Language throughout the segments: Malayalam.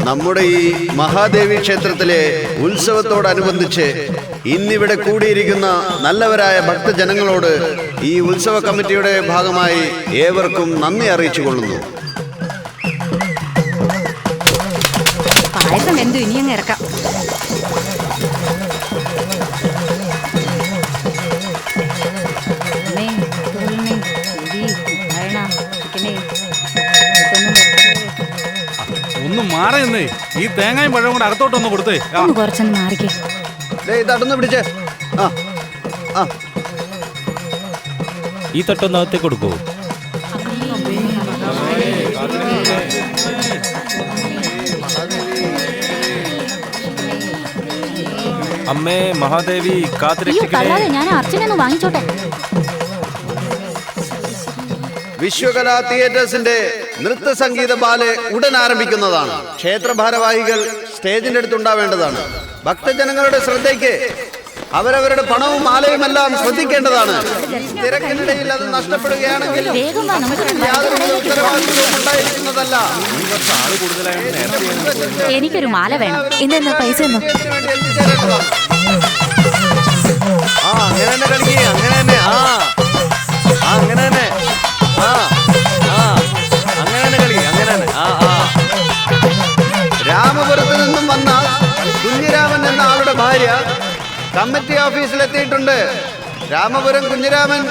നമ്മുടെ ഈ മഹാദേവി ക്ഷേത്രത്തിലെ ഉത്സവത്തോടനുബന്ധിച്ച് ഇന്നിവിടെ കൂടിയിരിക്കുന്ന നല്ലവരായ ഭക്തജനങ്ങളോട് ഈ ഉത്സവ കമ്മിറ്റിയുടെ ഭാഗമായി ഏവർക്കും നന്ദി അറിയിച്ചു കൊള്ളുന്നു. പായസം എന്തു ഇനിയങ്ങ് ഇറക്കാം. ഒന്ന് മാറിയെന്നേ, ഈ തേങ്ങയും പഴവും കൂടെ അകത്തോട്ടൊന്ന് കൊടുത്തേ. കുറച്ചൊന്ന് മാറിക്കേ. തട്ടൊന്ന് പിടിച്ചേ. ഈ തട്ടൊന്ന് അകത്തേക്ക് കൊടുക്കൂ. അമ്മേ മഹാദേവി കാത്തുരക്ഷിക്കണേ. ഞാൻ അർച്ചനൊന്ന് വാങ്ങിച്ചോട്ടെ. വിശ്വകലാ തിയേറ്റേഴ്സിന്റെ നൃത്ത സംഗീത ബാലെ ഉടൻ ആരംഭിക്കുന്നതാണ്. ക്ഷേത്ര ഭാരവാഹികൾ സ്റ്റേജിന്റെ അടുത്തുണ്ടാവേണ്ടതാണ്. ഭക്തജനങ്ങളുടെ ശ്രദ്ധയ്ക്ക് അവരവരുടെ പണവും മാലയുമെല്ലാം ശ്രദ്ധിക്കേണ്ടതാണ്. തിരക്കിനിടയിൽ അത് നഷ്ടപ്പെടുകയാണെങ്കിൽ യാതൊരു ഉത്തരവാദിത്വവും ഉണ്ടായിരിക്കുന്നതല്ല. എനിക്കൊരു മാല വേണം. ഇന്ന് പൈസ അങ്ങനെ തന്നെ കളിക്കേ, അങ്ങനെ തന്നെ. അങ്ങനെ തന്നെ. അങ്ങനെ തന്നെ കളി, അങ്ങനെ തന്നെ. രാമപുരത്ത് നിന്നും വന്ന കുഞ്ഞിരാമൻ എന്ന ആളുടെ ഭാര്യ കമ്മിറ്റി ഓഫീസിലെത്തിയിട്ടുണ്ട്. രാമപുരം കുഞ്ഞിരാമൻ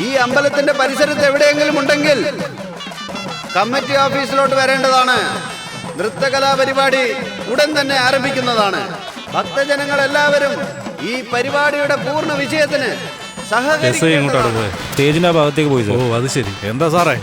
ഈ അമ്പലത്തിന്റെ പരിസരത്ത് എവിടെയെങ്കിലും ഉണ്ടെങ്കിൽ കമ്മിറ്റി ഓഫീസിലോട്ട് വരേണ്ടതാണ്. നൃത്തകലാ പരിപാടി ഉടൻ തന്നെ ആരംഭിക്കുന്നതാണ്. ഭക്തജനങ്ങൾ എല്ലാവരും ഈ പരിപാടിയുടെ പൂർണ്ണ വിജയത്തിന് സ്റ്റേജിന്റെ ഭാഗത്തേക്ക് പോയി. ഓ അത് ശരി. എന്താ സാറേ,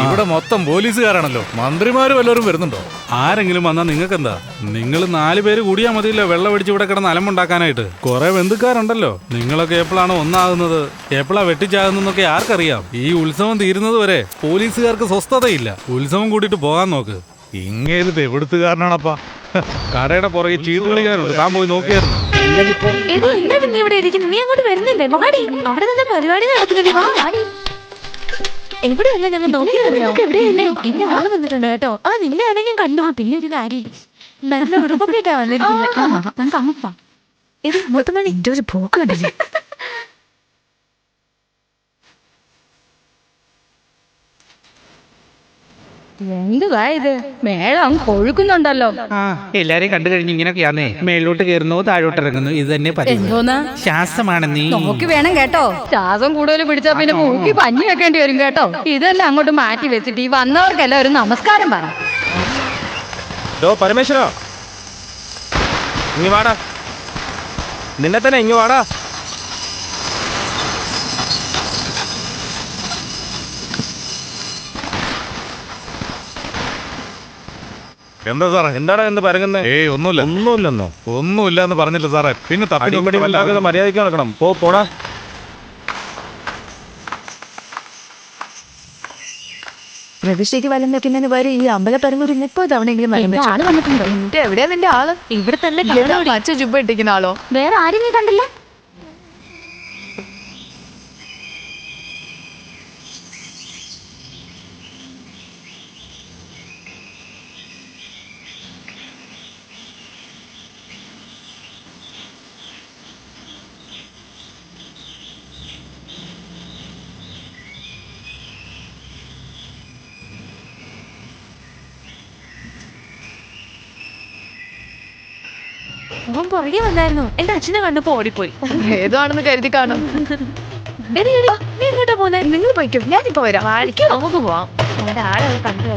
ഇവിടെ മൊത്തം പോലീസുകാരാണല്ലോ. മന്ത്രിമാരും വല്ലവരും വരുന്നുണ്ടോ? ആരെങ്കിലും വന്നാ നിങ്ങൾക്ക് എന്താ? നിങ്ങൾ 4 പേര് കൂടിയാ മതിയല്ലോ വെള്ളം അടിച്ച് ഇവിടെ കിടന്ന് അലമ്പുണ്ടാക്കാനായിട്ട്. കുറെ ബന്ധുക്കാരുണ്ടല്ലോ. നിങ്ങളൊക്കെ എപ്പോഴാണ് ഒന്നാകുന്നത്, എപ്പോഴാ വെട്ടിച്ചാകുന്നൊക്കെ ആർക്കറിയാം. ഈ ഉത്സവം തീരുന്നത് വരെ പോലീസുകാർക്ക് സ്വസ്ഥതയില്ല. ഉത്സവം കൂട്ടിട്ട് പോകാൻ നോക്ക്. ഇങ്ങേത് എവിടുത്തുകാരനാണപ്പാ? കടയുടെ പുറകെ ചീട്ട് കളിക്കാനുണ്ട്. താൻ പോയി നോക്കിയായിരുന്നു. ഇവിടെ ഇരിക്കുന്നു. നീ അങ്ങോട്ട് വരുന്നില്ലേ? അവിടെ നിന്ന് പരിപാടി നടക്കുന്നില്ല. എവിടെയല്ല ഞങ്ങൾ നോക്കിയതല്ലോ. ആള് വന്നിട്ടുണ്ട് കേട്ടോ. നിന്നെ ആണെങ്കിൽ കണ്ടു. പിന്നെ ഒരു കാര്യം നല്ല ഉടുപ്പൊക്കെ ഇട്ടാ വന്നിരിക്കുന്നത്. ഇത് മൊത്തം ഇന്റെ ഒരു പോക്ക് കണ്ടില്ലേ? എന്തുവാ ഇത്? മേളം കൊഴുക്കുന്നുണ്ടല്ലോ. എല്ലാരെയും കണ്ടു കഴിഞ്ഞ് ഇങ്ങനെയൊക്കെയാന്നേ. മേളിലോട്ട് കയറുന്നു, താഴോട്ട് ഇറങ്ങുന്നു. ഇത് തന്നെ എന്തോന്നാ ശ്വാസമാണ്. നീ നോക്കി വേണം കേട്ടോ. ശ്വാസം കൂടുതൽ പിടിച്ചാ പിന്നെ മൂക്കി പഞ്ഞി വെക്കേണ്ടി വരും കേട്ടോ. ഇതെല്ലാം അങ്ങോട്ട് മാറ്റി വെച്ചിട്ട് ഈ വന്നവർക്കെല്ലാം ഒരു നമസ്കാരം പറ. പരമേശ്വരോ, ഇങ്ങ് വാടാ. നിന്നെ തന്നെ ഇങ്ങ് വാടാ. എന്താ സാറേ? എന്താടാ എന്ന് പരങ്ങുന്നേ? ഒന്നുമില്ല. ഒന്നുമില്ലെന്നോ? ഒന്നുമില്ല എന്ന് പറഞ്ഞില്ല സാറേ. പിന്നെ മര്യാദയ്ക്ക് നടക്കണം. പോടാ. പ്രതിഷ്ഠയ്ക്ക് വലം വെക്കുന്നതിന് വരെ ഈ അമ്പലപ്പറമ്പൂർ 30 തവണയെങ്കിലും ആള് വന്നിട്ടുണ്ടോ? എവിടെയാ നിന്റെ ആള്? ഇവിടെ തന്നെ പച്ച ജുബ്ബ ഇട്ടിരിക്കുന്ന ആളോ? വേറെ ആരും നീ കണ്ടില്ല? അവൻ പുറകെ വന്നായിരുന്നു. എന്റെ അച്ഛനെ കണ്ടപ്പോ ഓടിപ്പോയി. ഏതാണെന്ന് കരുതി കാണും. നീ എങ്ങോട്ടാ പോന്നെ? നിങ്ങൾ പോയിക്കോ, ഞാനിപ്പോ വരാം. നമുക്ക് പോവാം. അവിടെ ആളെ കണ്ടു.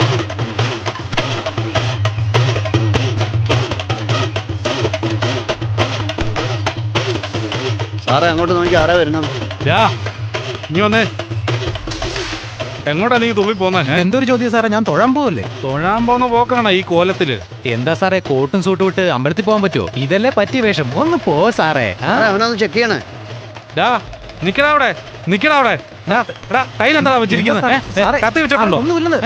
സാറേ അങ്ങോട്ട് നോക്കി ആരാ വരണം? നീ വന്നേ. എങ്ങോട്ടാ നീ തുള്ളി പോന്നെ? എന്തൊരു ചോദ്യം സാറേ, ഞാൻ തൊഴാൻ പോവല്ലേ? തൊഴാൻ പോകുന്ന പോക്കാണ് ഈ കോലത്തില്. എന്താ സാറേ, കോട്ടും സൂട്ടും ഇട്ട് അമ്പലത്തിൽ പോകാൻ പറ്റുമോ? ഇതല്ലേ പറ്റിയ വേഷം. ഒന്ന് പോ സാറേ. അവനൊന്ന് ചെക്ക് ചെയ്യണേ. നിക്കടാ അവിടെ. കയ്യിലെന്താ വെച്ചിരിക്കുന്നത്? കത്തി വെച്ചിട്ടുണ്ടോ? ഒന്നുമില്ലെന്ന്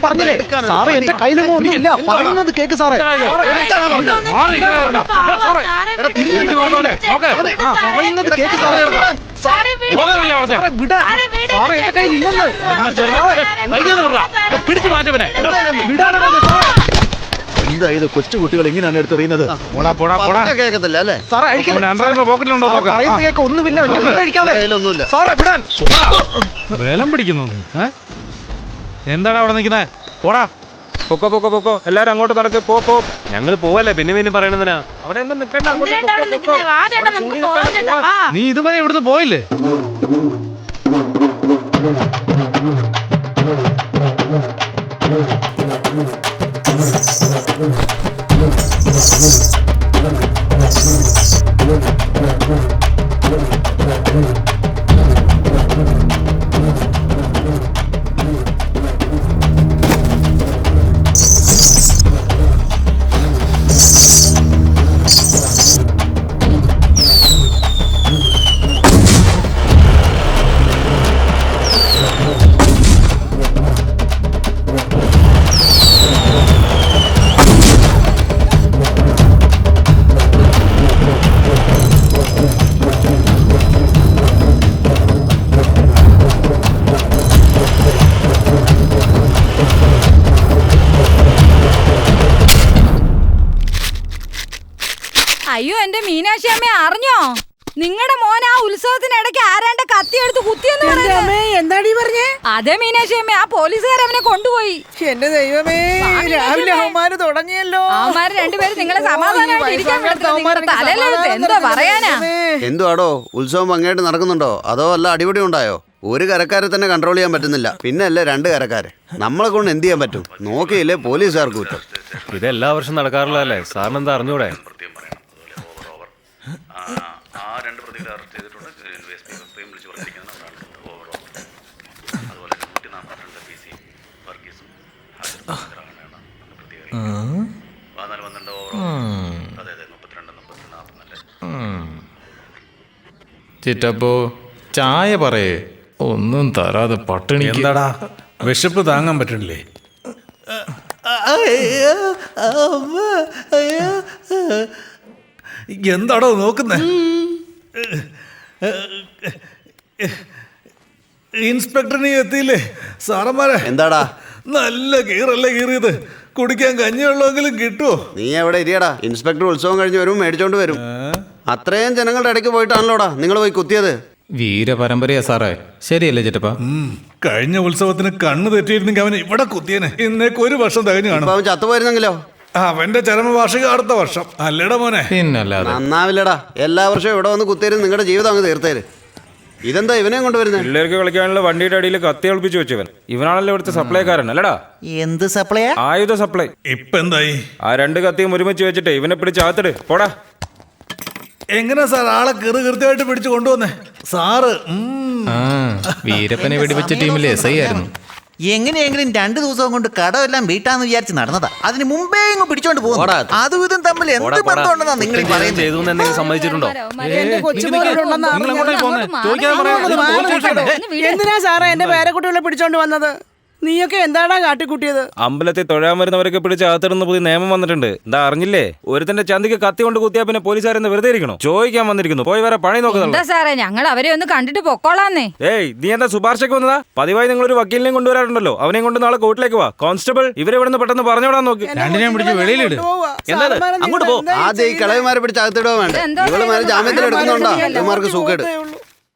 പറഞ്ഞില്ലേ സാറേ? എന്റെ കയ്യിലൊന്നും ഒന്നുമില്ല. പറയുന്നത് കേക്ക് സാറേ. പറയുന്നത് കേക്ക് സാറേ. പിടിച്ചു മാറ്റവനെ. എന്താ ഇത് കൊച്ചു കുട്ടികൾ എങ്ങനെയാണ് എടുത്തെറിയുന്നത്? കേൾക്കത്തില്ല അല്ലേ? പോക്കറ്റിലുണ്ടോ നോക്കാം. ഒന്നുമില്ല, കയ്യിലൊന്നുമില്ല. വേലം പിടിക്കുന്നു. എന്താടാ അവിടെ നിൽക്കുന്നേ? പോടാ. പൊക്കോ പൊക്കോ പൊക്കോ, എല്ലാരും അങ്ങോട്ട് നടക്ക്. പോ പോ, ഞങ്ങൾ പോവല്ലേ, പിന്നെ പിന്നെ പറയണതിനാ. അവിടെ എന്താ നിൽക്കണ്ട, നീ ഇതുവരെ ഇവിടുന്ന് പോയില്ലേ? അയ്യോ എന്റെ മീനാക്ഷി അമ്മ അറിഞ്ഞോ? നിങ്ങളുടെ മോൻ ആ ഉത്സവത്തിനിടയ്ക്ക് ആരാണ്ട് കത്തിയെടുത്ത് കുത്തിയെന്ന് പറയുന്നത്. എന്താടി പറഞ്ഞേ? അതെ മീനാക്ഷി അമ്മ, ആ പോലീസുകാർ അവനെ കൊണ്ടുപോയി. എന്റെ ദൈവമേ, രാവിലെ അവന്മാര് തുടങ്ങിയല്ലോ. അവന്മാര് രണ്ടുപേരും നിങ്ങളെ സമാധാനമായിട്ട് ഇരിക്കാൻ വിളിച്ചത് നിങ്ങളുടെ തലയിലെടുത്ത് എന്താ പറയാനാ? എന്തുവാടോ, ഉത്സവം ഭംഗിയായിട്ട് നടക്കുന്നുണ്ടോ അതോ വല്ല അടിപിടി ഉണ്ടായോ? ഒരു കരക്കാരെ തന്നെ കൺട്രോൾ ചെയ്യാൻ പറ്റുന്നില്ല, പിന്നെ അല്ലേ രണ്ട് കരക്കാരെ. നമ്മളെ കൊണ്ട് എന്ത് ചെയ്യാൻ പറ്റും? നോക്കിയില്ലേ പോലീസുകാർക്ക് കുറ്റം. ഇത് എല്ലാ വർഷം നടക്കാറുള്ളതല്ലേ, സാറിന് എന്താ അറിഞ്ഞൂടെ? ചിറ്റപ്പോ ചായ പറയേ, ഒന്നും തരാതെ പട്ടിണി. എന്താടാ വിശപ്പ് താങ്ങാൻ പറ്റണില്ലേ? എന്താടോ നോക്കുന്നേ? ഇൻസ്പെക്ടറിനെ എത്തിയില്ലേ സാറന്മാരെ? എന്താടാ നല്ല കീറല്ലേ കീറിയത്. കുടിക്കാൻ കഞ്ഞിവെള്ളമെങ്കിലും കിട്ടുമോ? നീ എവിടെ ഇരിയടാ? ഇൻസ്പെക്ടർ ഉത്സവം കഴിഞ്ഞ് വരും, മേടിച്ചോണ്ട് വരും. അത്രയും ജനങ്ങളുടെ ഇടയ്ക്ക് പോയിട്ടാണല്ലോടാ നിങ്ങൾ പോയി കുത്തിയത്. വീരപരമ്പരയാ സാറേ, ശരിയല്ലേ ചിറ്റപ്പ? കഴിഞ്ഞ ഉത്സവത്തിന് കണ്ണ് തെറ്റിയിരുന്നെങ്കിൽ അവന് ഇവിടെ കുത്തിയേനെ. ഇന്നേക്ക് 1 വർഷം തികഞ്ഞു കാണും. അവൻ ചത്തുപോയിരുന്നെങ്കിലോ? അവന്റെ ചരമവാർഷിക അടുത്ത വർഷം അല്ലേടാ മോനെ? പിന്നല്ലാതെ. നന്നാവില്ലടാ, എല്ലാ വർഷവും ഇവിടെ വന്ന് കുത്തിയരും നിങ്ങളുടെ ജീവിതം അങ്ങ് തീർത്തേര്. ഇതെന്താ ഇവനെ കൊണ്ടുവരുന്നത്? പിള്ളേർക്ക് കളിക്കാനുള്ള വണ്ടിയുടെ അടിയിൽ കത്തി ഒളിപ്പിച്ച് വെച്ചവൻ ഇവനാണല്ലോ ഇവിടുത്തെ സപ്ലൈക്കാരൻ അല്ലടാ? എന്ത് സപ്ലൈ? ആയുധ സപ്ലൈ. ഇപ്പൊ എന്തായി? ആ 2 കത്തിയും ഒരുമിച്ച് വെച്ചിട്ട് ഇവനെ പിടിച്ച് ആത്തിട്. പോടാ. എങ്ങനെ സാർ ആളെ കൃത്യമായിട്ട് പിടിച്ചു കൊണ്ടുവന്നേ സാറ്? വീരപ്പനെ വെടിവെച്ച ടീമിലെ എസ് ഐ ആയിരുന്നു. എങ്ങനെയെങ്കിലും 2 ദിവസം കൊണ്ട് കടമെല്ലാം വീട്ടാന്ന് വിചാരിച്ച് നടന്നതാ. അതിന് മുമ്പേ ഇങ്ങ് പിടിച്ചോണ്ട് പോകും. അതും ഇതും തമ്മിൽ എന്ത് ബന്ധമുണ്ടെന്നാ നിങ്ങൾ പറയുന്നത്? ചെയ്തു എന്തെങ്കിലും സമ്മതിച്ചിട്ടുണ്ടോ? എന്റെ കൊച്ചുമോനുണ്ടെന്ന് എന്തിനാ സാറേ എന്റെ പേരക്കുട്ടികളെ പിടിച്ചോണ്ട് വന്നത്? നീയൊക്കെ എന്താടാ കാട്ടിക്കൂട്ടിയത്? അമ്പലത്തിൽ തൊഴാൻ വരുന്നവരൊക്കെ പിടിച്ച് അകത്തിടുന്ന പുതിയ നിയമം വന്നിട്ടുണ്ട്. എന്താ അറിഞ്ഞില്ലേ? ഒരുത്തന്റെ ചന്തിക്ക് കത്തി കൊണ്ട് കുത്തിയാ പിന്നെ പോലീസുകാരെന്ന് വെറുതെ ഇരിക്കണോ? ചോദിക്കാൻ വന്നിരിക്കുന്നു. പോയി വേറെ പണി നോക്കുന്നുണ്ടോ? എന്താ സാറേ, ഞങ്ങൾ അവരെ ഒന്ന് കണ്ടിട്ട് പൊക്കോളാന്നേ. ഏയ്, നീ എന്താ ശുപാർശയ്ക്ക് വന്നതാ? പതിവായി നിങ്ങൾ ഒരു വക്കീലിനെയും കൊണ്ടുവരാറുണ്ടല്ലോ. അവനെയും കൊണ്ട് നാളെ കോർട്ടിലേക്ക് വാ. കോൺസ്റ്റബിൾ ഇവരെ ഇവിടുന്ന് പെട്ടെന്ന് പറഞ്ഞോടാൻ നോക്കി. രണ്ടിനെയും പിടിച്ച് വെളിയിലിട്. എന്താ അങ്ങോട്ട് പോ. ആദ്യം ഈ കിളവിമാരെ പിടിച്ച് അകത്തിടുക വേണ്ട. ഇവളുമാരെ ജാമ്യത്തിൽ എടുക്കുന്നുണ്ടോ? ഇവന്മാർക്ക് സൂക്കേട്.